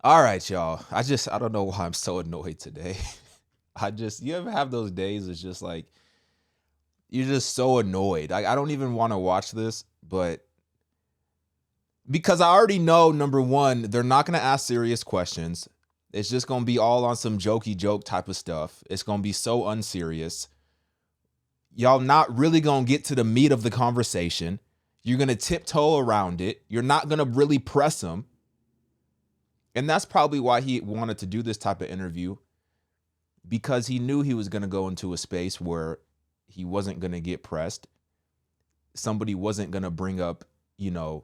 All right, y'all. I don't know why I'm so annoyed today. You ever have those days? It's just like, you're just so annoyed. I don't even want to watch this, but because I already know, number one, they're not going to ask serious questions. It's just going to be all on some jokey joke type of stuff. It's going to be so unserious. Y'all not really going to get to the meat of the conversation. You're going to tiptoe around it. You're not going to really press them. And that's probably why he wanted to do this type of interview, because he knew he was going to go into a space where he wasn't going to get pressed. Somebody wasn't going to bring up, the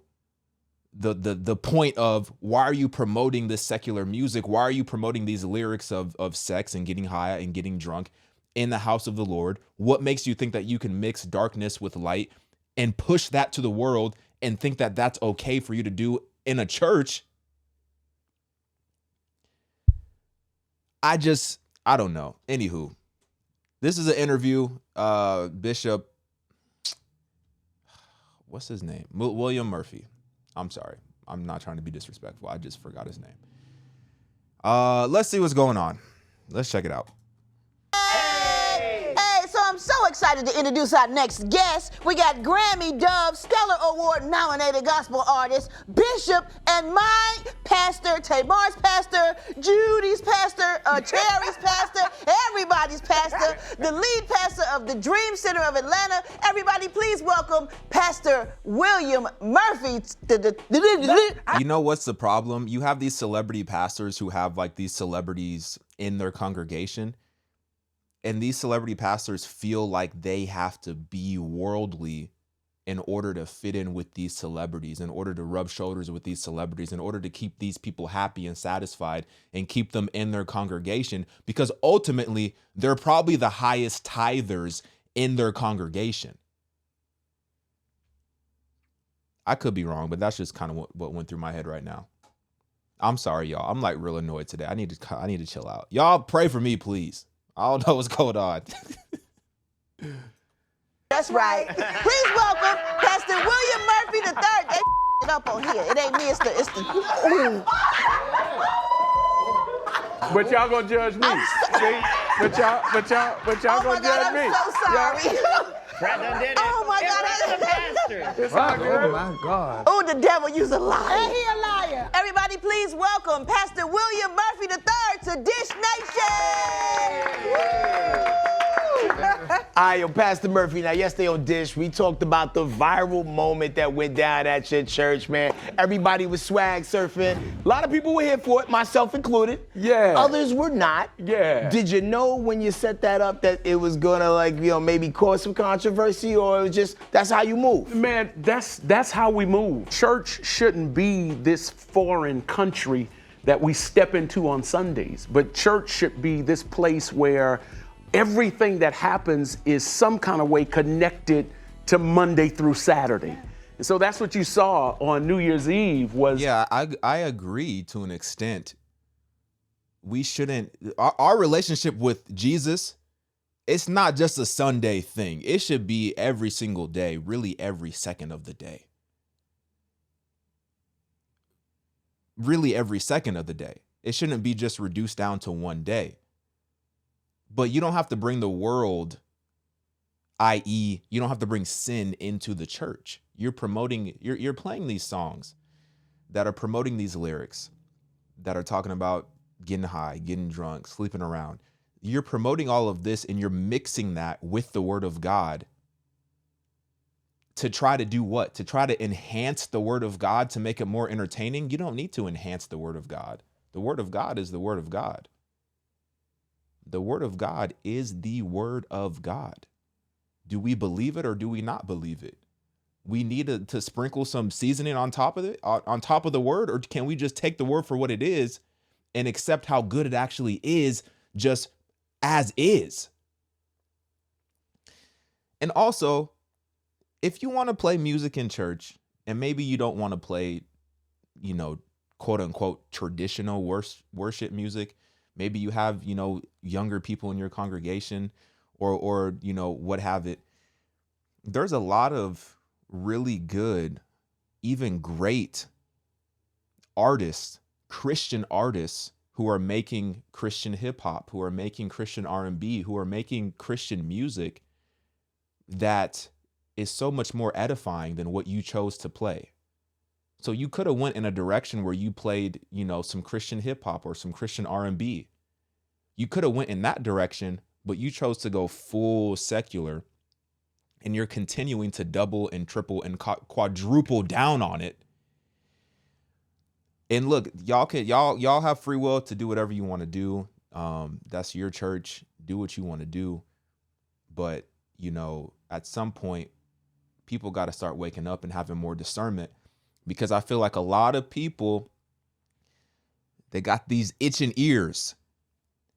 point of, why are you promoting this secular music? Why are you promoting these lyrics of sex and getting high and getting drunk in the house of the Lord? What makes you think that you can mix darkness with light and push that to the world and think that that's okay for you to do in a church? I don't know. Anywho, this is an interview. Bishop, what's his name? William Murphy. I'm sorry. I'm not trying to be disrespectful. I just forgot his name. Let's see what's going on. Let's check it out. Hey, so I'm so excited to introduce our next guest. We got Grammy, Dove, Stellar Award nominated gospel artist, Bishop, and my pastor, Tamar's pastor, Judy's pastor, Cherry's pastor, everybody's pastor, the lead pastor of the Dream Center of Atlanta. Everybody, please welcome Pastor William Murphy. You know what's the problem? You have these celebrity pastors who have like these celebrities in their congregation. And these celebrity pastors feel like they have to be worldly in order to fit in with these celebrities, in order to rub shoulders with these celebrities, in order to keep these people happy and satisfied and keep them in their congregation, because ultimately they're probably the highest tithers in their congregation. I could be wrong, but that's just kind of what went through my head right now. I'm sorry, y'all. I'm like real annoyed today. I need to chill out. Y'all pray for me, please. I don't know what's going on. That's right. Please welcome Pastor William Murphy III. They it up on here. It ain't me, it's the ooh. But y'all gonna judge me. See? But y'all gonna judge me. I'm so sorry. Brandon did it. Oh my God. It was the pastor. It's all good. Oh my God. Oh, the devil, you's a liar. And he a liar. Everybody, please welcome Pastor William Murphy III to Dish Nation. Hi, I'm Pastor Murphy. Now, yesterday on Dish, we talked about the viral moment that went down at your church, man. Everybody was swag surfing. A lot of people were here for it, myself included. Yeah. Others were not. Yeah. Did you know when you set that up that it was gonna maybe cause some controversy, or it was just, that's how you move? Man, that's how we move. Church shouldn't be this foreign country that we step into on Sundays, but church should be this place where everything that happens is some kind of way connected to Monday through Saturday. And so that's what you saw on New Year's Eve was... Yeah, I agree to an extent. We shouldn't... Our relationship with Jesus, it's not just a Sunday thing. It should be every single day, really every second of the day. Really every second of the day. It shouldn't be just reduced down to one day. But you don't have to bring the world, i.e., you don't have to bring sin into the church. You're playing these songs that are promoting these lyrics that are talking about getting high, getting drunk, sleeping around. You're promoting all of this and you're mixing that with the word of God to try to do what? To try to enhance the word of God to make it more entertaining? You don't need to enhance the word of God. The word of God is the word of God. The word of God is the word of God. Do we believe it or do we not believe it? We need to sprinkle some seasoning on top of it, on top of the word, or can we just take the word for what it is and accept how good it actually is, just as is? And also, if you want to play music in church, and maybe you don't want to play, quote unquote, traditional worship music, maybe you have, younger people in your congregation or what have it. There's a lot of really good, even great artists, Christian artists who are making Christian hip hop, who are making Christian R&B, who are making Christian music that is so much more edifying than what you chose to play. So you could have went in a direction where you played, you know, some Christian hip hop or some Christian R&B. You could have went in that direction, but you chose to go full secular, and you're continuing to double and triple and quadruple down on it. And look, y'all have free will to do whatever you want to do. That's your church. Do what you want to do. But, you know, at some point, people got to start waking up and having more discernment, because I feel like a lot of people, they got these itching ears,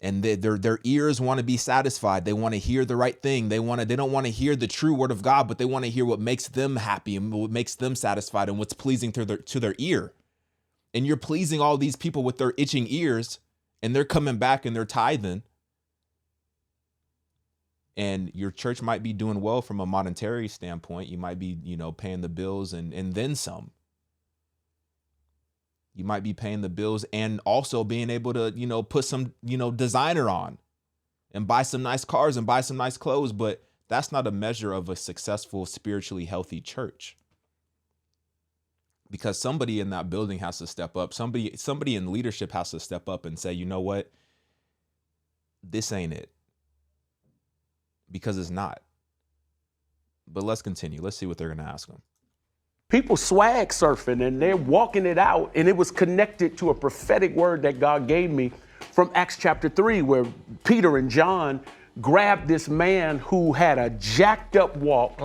and their ears want to be satisfied. They want to hear the right thing. They don't want to hear the true word of God, but they want to hear what makes them happy and what makes them satisfied and what's pleasing to their ear. And you're pleasing all these people with their itching ears, and they're coming back and they're tithing. And your church might be doing well from a monetary standpoint. You might be, you know, paying the bills and then some. You might be paying the bills and also being able to, you know, put some, you know, designer on and buy some nice cars and buy some nice clothes. But that's not a measure of a successful, spiritually healthy church. Because somebody in that building has to step up. Somebody in leadership has to step up and say, you know what? This ain't it. Because it's not. But let's continue. Let's see what they're going to ask them. People swag surfing and they're walking it out. And it was connected to a prophetic word that God gave me from Acts chapter 3, where Peter and John grabbed this man who had a jacked up walk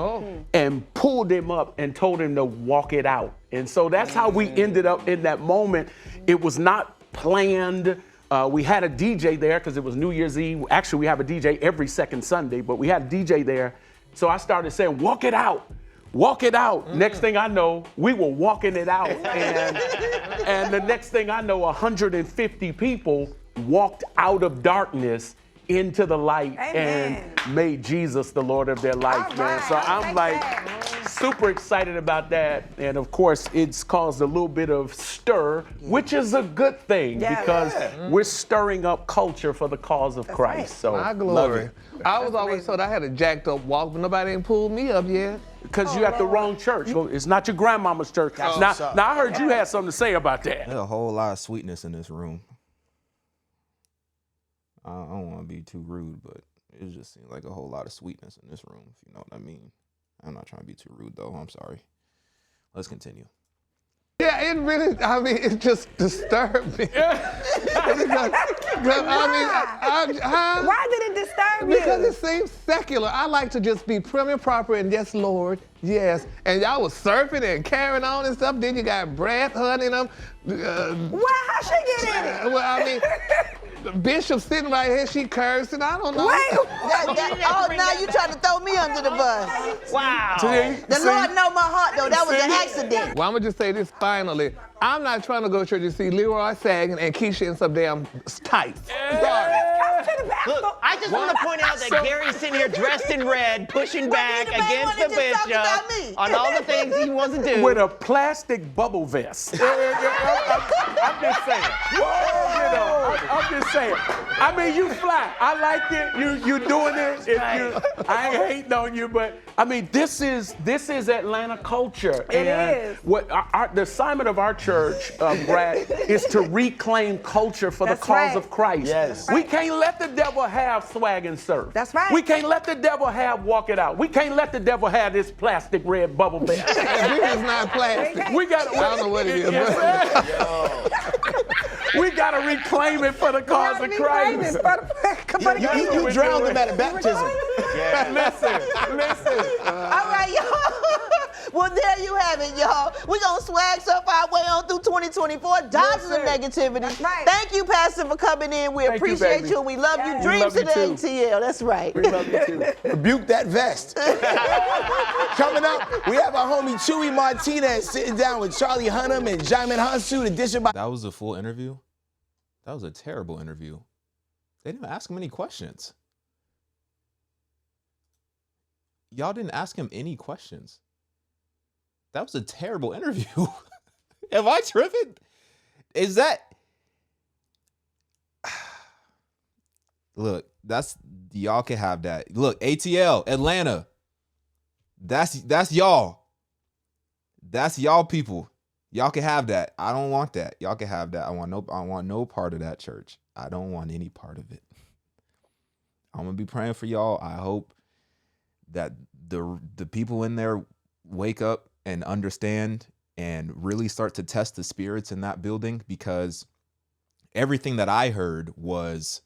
and pulled him up and told him to walk it out. And so that's how we ended up in that moment. It was not planned. We had a DJ there because it was New Year's Eve. Actually, we have a DJ every second Sunday, but we had a DJ there. So I started saying, walk it out. Walk it out. Next thing I know, we were walking it out. And the next thing I know, 150 people walked out of darkness into the light. Amen. And made Jesus the Lord of their life, all man. Right, so I'm like super excited about that. And of course, it's caused a little bit of stir, which is a good thing because we're stirring up culture for the cause of Christ. Right. So my glory. I was always told I had a jacked up walk, but nobody ain't pulled me up yet. Because you at the wrong church. It's not your grandmama's church. Now I heard you had something to say about that. There's a whole lot of sweetness in this room. I don't want to be too rude, but it just seems like a whole lot of sweetness in this room, if you know what I mean. I'm not trying to be too rude, though. I'm sorry. Let's continue. Yeah, it really, I mean, it just disturbed me. Why did it disturb you? Because it seems secular. I like to just be prim and proper and yes, Lord, yes. And y'all was surfing and carrying on and stuff. Then you got Brad hunting them. How she get in it? Well, I mean, the bishop sitting right here, she cursed, and I don't know. Now you trying to throw me under the bus. Wow. The Lord know my heart, though. That was an accident. Well, I'm going to just say this finally. I'm not trying to go to church to see Leroy sagging and Keisha in some damn tights. Sorry. Look, I just want to point out that Gary's sitting here dressed in red, pushing back against the bishop on all the things he wants to do. With a plastic bubble vest. I'm just saying. I'm just saying. I mean, you fly. I like it. You doing it. I ain't hating on you, but I mean, this is Atlanta culture. It is. What the assignment of our church, Brad, is to reclaim culture for the cause of Christ. Yes. We can't let the devil have swag and surf. That's right. We can't let the devil have walk it out. We can't let the devil have this plastic red bubble vest. This is not plastic. We got. I don't know what it is. We got to reclaim it for the cause of Christ. You drowned him at a baptism. Listen. All right, y'all. Well, there you have it, y'all. We're going to swag surf our way on through 2024. Dodge the negativity. That's right. Thank you, Pastor, for coming in. We appreciate you, and we love you. Dreams to the ATL. That's right. We love you too. Rebuke that vest. Coming up, we have our homie Chewy Martinez sitting down with Charlie Hunnam and Jamin Hansu, the district. That was a full interview? That was a terrible interview. They didn't ask him any questions. Y'all didn't ask him any questions. That was a terrible interview. Am I tripping? Is that Look, y'all can have that. Look, ATL, Atlanta. That's y'all. That's y'all people. Y'all can have that. I don't want that. Y'all can have that. I want no part of that church. I don't want any part of it. I'm gonna be praying for y'all. I hope that the people in there wake up and understand and really start to test the spirits in that building, because everything that I heard was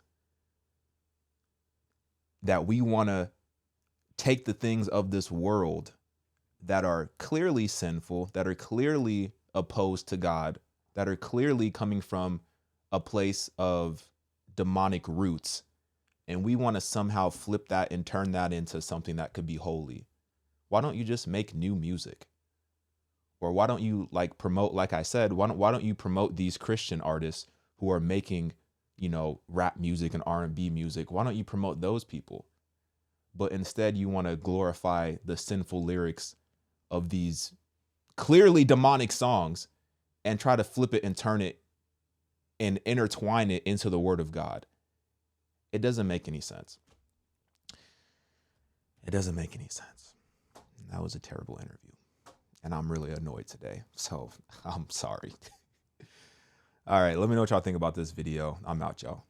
that we want to take the things of this world that are clearly sinful, that are clearly opposed to God, that are clearly coming from a place of demonic roots, and we want to somehow flip that and turn that into something that could be holy. Why don't you just make new music? Or why don't you promote, like I said, why don't you promote these Christian artists who are making, rap music and R&B music? Why don't you promote those people? But instead you want to glorify the sinful lyrics of these clearly demonic songs and try to flip it and turn it and intertwine it into the word of God. It doesn't make any sense. It doesn't make any sense. That was a terrible interview. And I'm really annoyed today. So I'm sorry. All right, let me know what y'all think about this video. I'm out, y'all.